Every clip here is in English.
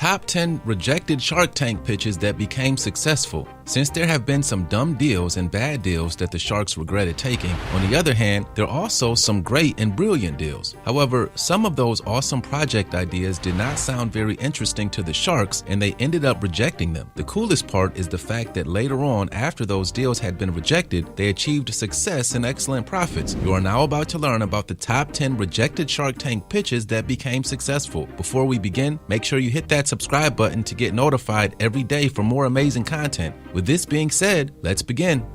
Top 10 rejected Shark Tank pitches that became successful. Since there have been some dumb deals and bad deals that the Sharks regretted taking, on the other hand, there are also some great and brilliant deals. However, some of those awesome project ideas did not sound very interesting to the Sharks and they ended up rejecting them. The coolest part is the fact that later on, after those deals had been rejected, they achieved success and excellent profits. You are now about to learn about the top 10 rejected Shark Tank pitches that became successful. Before we begin, make sure you hit that subscribe button to get notified every day for more amazing content. With this being said, let's begin.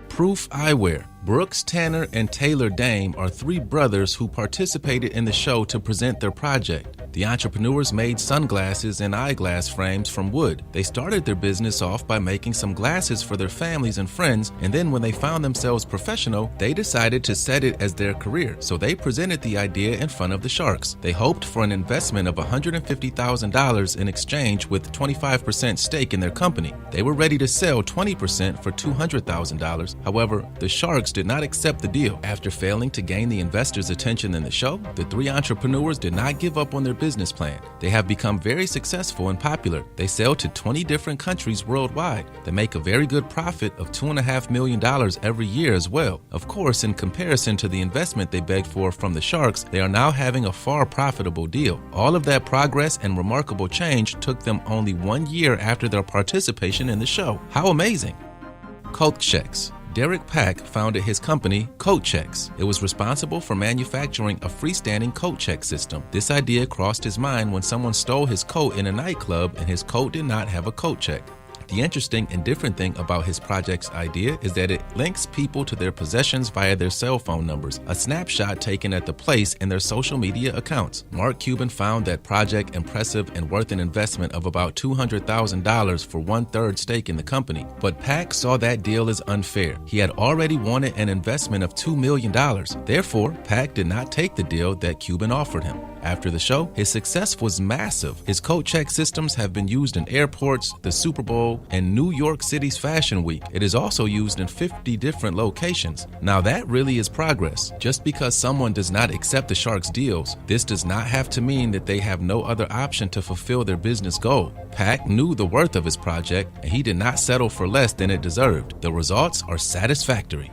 Proof Eyewear. Brooks, Tanner, and Taylor Dame are three brothers who participated in the show to present their project. The entrepreneurs made sunglasses and eyeglass frames from wood. They started their business off by making some glasses for their families and friends, and then when they found themselves professional, they decided to set it as their career. So they presented the idea in front of the Sharks. They hoped for an investment of $150,000 in exchange with 25% stake in their company. They were ready to sell 20% for $200,000. However, the Sharks did not accept the deal. After failing to gain the investors' attention in the show, the three entrepreneurs did not give up on their business plan. They have become very successful and popular. They sell to 20 different countries worldwide. They make a very good profit of $2.5 million every year as well. Of course, in comparison to the investment they begged for from the Sharks, they are now having a far profitable deal. All of that progress and remarkable change took them only 1 year after their participation in the show. How amazing! Kodiak Cakes. Derek Pack founded his company, Kodiak Cakes. It was responsible for manufacturing a freestanding coat check system. This idea crossed his mind when someone stole his coat in a nightclub and his coat did not have a coat check. The interesting and different thing about his project's idea is that it links people to their possessions via their cell phone numbers, a snapshot taken at the place in their social media accounts. Mark Cuban found that project impressive and worth an investment of about $200,000 for 1/3 stake in the company. But Pack saw that deal as unfair. He had already wanted an investment of $2 million. Therefore, Pack did not take the deal that Cuban offered him. After the show, his success was massive. His coat check systems have been used in airports, the Super Bowl, and New York City's Fashion Week. It is also used in 50 different locations. Now that really is progress. Just because someone does not accept the Sharks' deals, this does not have to mean that they have no other option to fulfill their business goal. Pack knew the worth of his project, and he did not settle for less than it deserved. The results are satisfactory.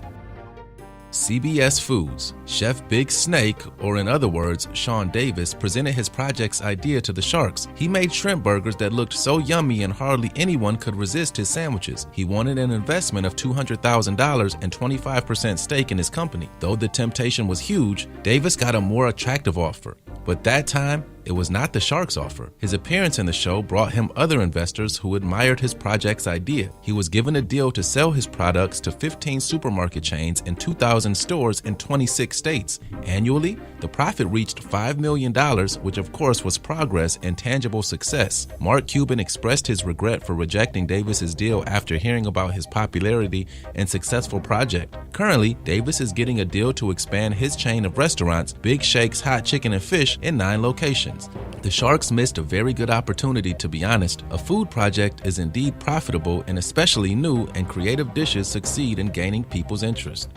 CBS Foods. Chef Big Snake, or in other words, Sean Davis, presented his project's idea to the Sharks. He made shrimp burgers that looked so yummy and hardly anyone could resist his sandwiches. He wanted an investment of $200,000 and 25% stake in his company. Though the temptation was huge, Davis got a more attractive offer. But that time, it was not the Sharks' offer. His appearance in the show brought him other investors who admired his project's idea. He was given a deal to sell his products to 15 supermarket chains and 2,000 stores in 26 states. Annually, the profit reached $5 million, which of course was progress and tangible success. Mark Cuban expressed his regret for rejecting Davis's deal after hearing about his popularity and successful project. Currently, Davis is getting a deal to expand his chain of restaurants, Big Shake's Hot Chicken and Fish, in 9 locations. The Sharks missed a very good opportunity, to be honest. A food project is indeed profitable, and especially new and creative dishes succeed in gaining people's interest.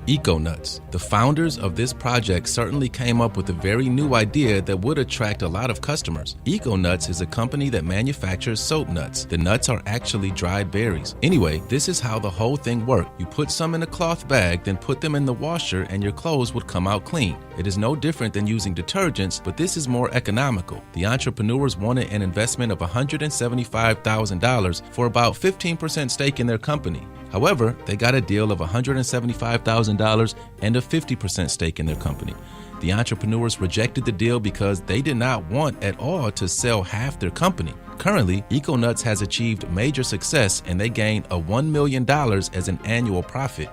Eco Nuts. The founders of this project certainly came up with a very new idea that would attract a lot of customers. Eco Nuts is a company that manufactures soap nuts. The nuts are actually dried berries. Anyway, this is how the whole thing worked. You put some in a cloth bag, then put them in the washer and your clothes would come out clean. It is no different than using detergents, but this is more economical. The entrepreneurs wanted an investment of $175,000 for about 15% stake in their company. However, they got a deal of $175,000 and a 50% stake in their company. The entrepreneurs rejected the deal because they did not want at all to sell half their company. Currently, Eco Nuts has achieved major success and they gain a $1 million as an annual profit.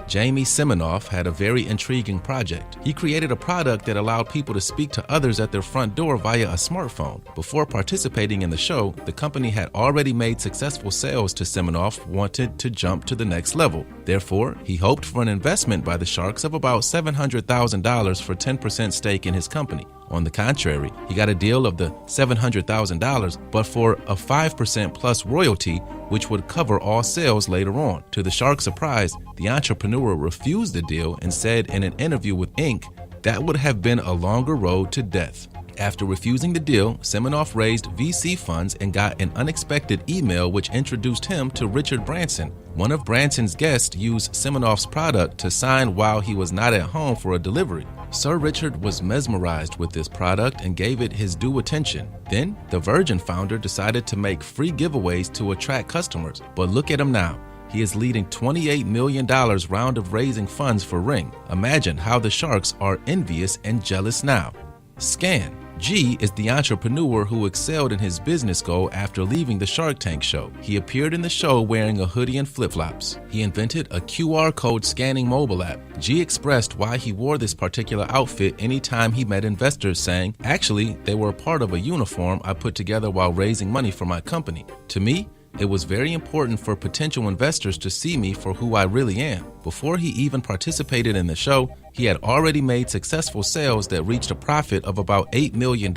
Jamie Siminoff had a very intriguing project. He created a product that allowed people to speak to others at their front door via a smartphone. Before participating in the show, the company had already made successful sales to Siminoff, wanted to jump to the next level. Therefore, he hoped for an investment by the Sharks of about $700,000 for 10% stake in his company. On the contrary, he got a deal of the $700,000, but for a 5% plus royalty, which would cover all sales later on. To the Sharks' surprise, the entrepreneur refused the deal and said in an interview with Inc. that would have been a longer road to death. After refusing the deal, Siminoff raised VC funds and got an unexpected email which introduced him to Richard Branson. One of Branson's guests used Siminoff's product to sign while he was not at home for a delivery. Sir Richard was mesmerized with this product and gave it his due attention. Then, the Virgin founder decided to make free giveaways to attract customers. But look at him now. He is leading $28 million round of raising funds for Ring. Imagine how the sharks are envious and jealous now. ScanG is the entrepreneur who excelled in his business goal after leaving the Shark Tank show. He appeared in the show wearing a hoodie and flip-flops. He invented a QR code scanning mobile app. G expressed why he wore this particular outfit anytime he met investors, saying, "Actually, they were a part of a uniform I put together while raising money for my company. To me, it was very important for potential investors to see me for who I really am." Before he even participated in the show, he had already made successful sales that reached a profit of about $8 million,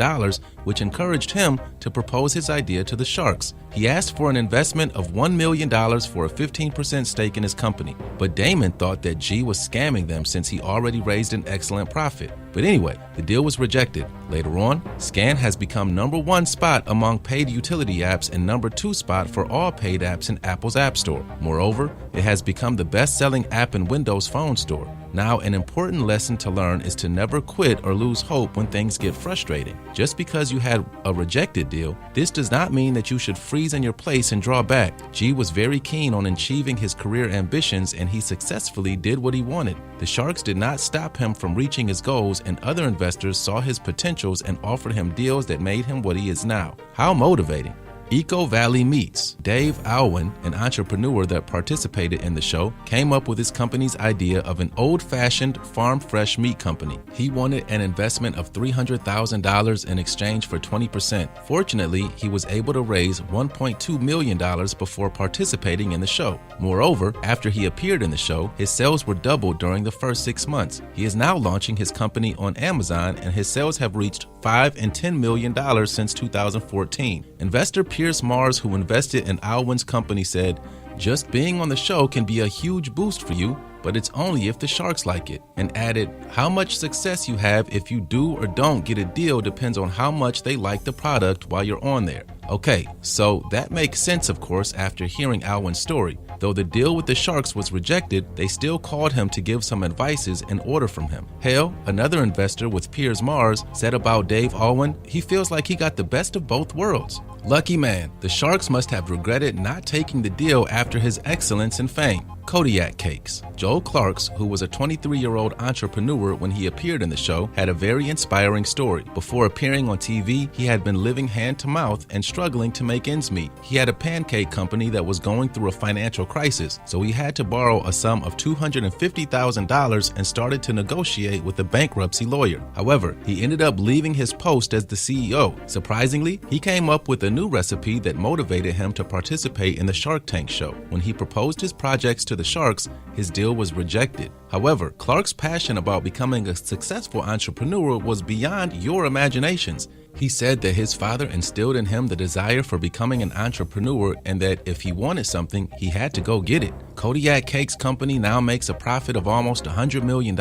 which encouraged him to propose his idea to the Sharks. He asked for an investment of $1 million for a 15% stake in his company, but Damon thought that G was scamming them since he already raised an excellent profit. But anyway, the deal was rejected. Later on, ScanG has become #1 spot among paid utility apps and #2 spot for all paid apps in Apple's App Store. Moreover, it has become the best-selling app in Windows Phone Store. Now, an important lesson to learn is to never quit or lose hope when things get frustrating. Just because you had a rejected deal, this does not mean that you should freeze in your place and draw back. G was very keen on achieving his career ambitions, and he successfully did what he wanted. The Sharks did not stop him from reaching his goals, and other investors saw his potentials and offered him deals that made him what he is now. How motivating. Eco Valley Meats. Dave Alwyn, an entrepreneur that participated in the show, came up with his company's idea of an old-fashioned farm-fresh meat company. He wanted an investment of $300,000 in exchange for 20%. Fortunately, he was able to raise $1.2 million before participating in the show. Moreover, after he appeared in the show, his sales were doubled during the first 6 months. He is now launching his company on Amazon, and his sales have reached $5 and $10 million since 2014. Investor Piers Mars, who invested in Alwyn's company, said, "Just being on the show can be a huge boost for you, but it's only if the Sharks like it," and added, "How much success you have if you do or don't get a deal depends on how much they like the product while you're on there." Okay, so that makes sense, of course, after hearing Alwyn's story. Though the deal with the Sharks was rejected, they still called him to give some advices and order from him. Hale, another investor with Piers Mars, said about Dave Alwyn, "He feels like he got the best of both worlds. Lucky man, the Sharks must have regretted not taking the deal after his excellence and fame." Kodiak Cakes. Joel Clarks, who was a 23-year-old entrepreneur when he appeared in the show, had a very inspiring story. Before appearing on TV, he had been living hand to mouth and struggling to make ends meet. He had a pancake company that was going through a financial crisis, so he had to borrow a sum of $250,000 and started to negotiate with a bankruptcy lawyer. However, he ended up leaving his post as the CEO. Surprisingly, he came up with a new recipe that motivated him to participate in the Shark Tank show. When he proposed his projects to the Sharks, his deal was rejected. However, Clark's passion about becoming a successful entrepreneur was beyond your imaginations. He said that his father instilled in him the desire for becoming an entrepreneur and that if he wanted something, he had to go get it. Kodiak Cakes company now makes a profit of almost $100 million.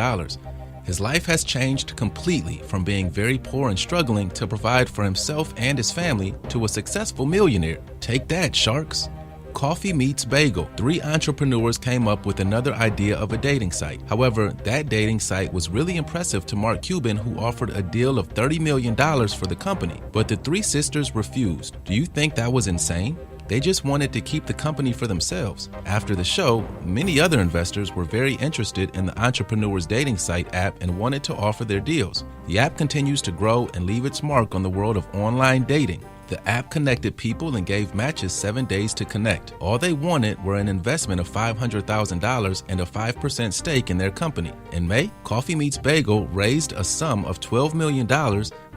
His life has changed completely from being very poor and struggling to provide for himself and his family to a successful millionaire. Take that, Sharks. Coffee meets Bagel. 3 entrepreneurs came up with another idea of a dating site. However, that dating site was really impressive to Mark Cuban, who offered a deal of $30 million for the company. But the 3 sisters refused. Do you think that was insane? They just wanted to keep the company for themselves. After the show, many other investors were very interested in the entrepreneur's dating site app and wanted to offer their deals. The app continues to grow and leave its mark on the world of online dating. The app connected people and gave matches 7 days to connect. All they wanted were an investment of $500,000 and a 5% stake in their company. In May, Coffee Meets Bagel raised a sum of $12 million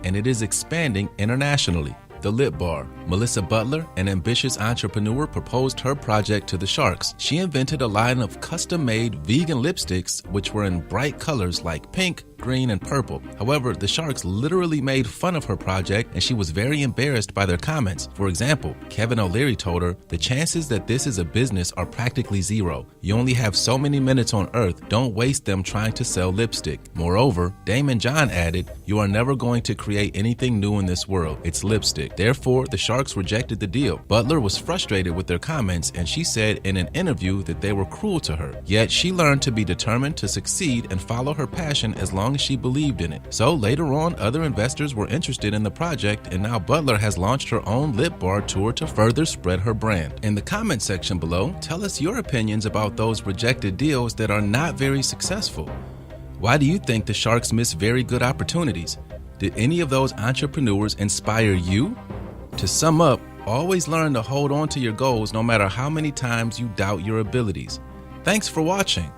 and it is expanding internationally. The Lip Bar. Melissa Butler, an ambitious entrepreneur, proposed her project to the Sharks. She invented a line of custom-made vegan lipsticks which were in bright colors like pink, green, and purple. However, the sharks literally made fun of her project and she was very embarrassed by their comments. For example, Kevin O'Leary told her, "The chances that this is a business are practically zero. You only have so many minutes on Earth. Don't waste them trying to sell lipstick." Moreover, Damon John added, "You are never going to create anything new in this world. It's lipstick." Therefore, the sharks rejected the deal. Butler was frustrated with their comments and she said in an interview that they were cruel to her. Yet she learned to be determined to succeed and follow her passion as long as she believed in it. So later on, other investors were interested in the project, and now Butler has launched her own lip bar tour to further spread her brand. In the comment section below, tell us your opinions about those rejected deals that are not very successful. Why do you think the sharks miss very good opportunities? Did any of those entrepreneurs inspire you? To sum up, always learn to hold on to your goals no matter how many times you doubt your abilities. Thanks for watching.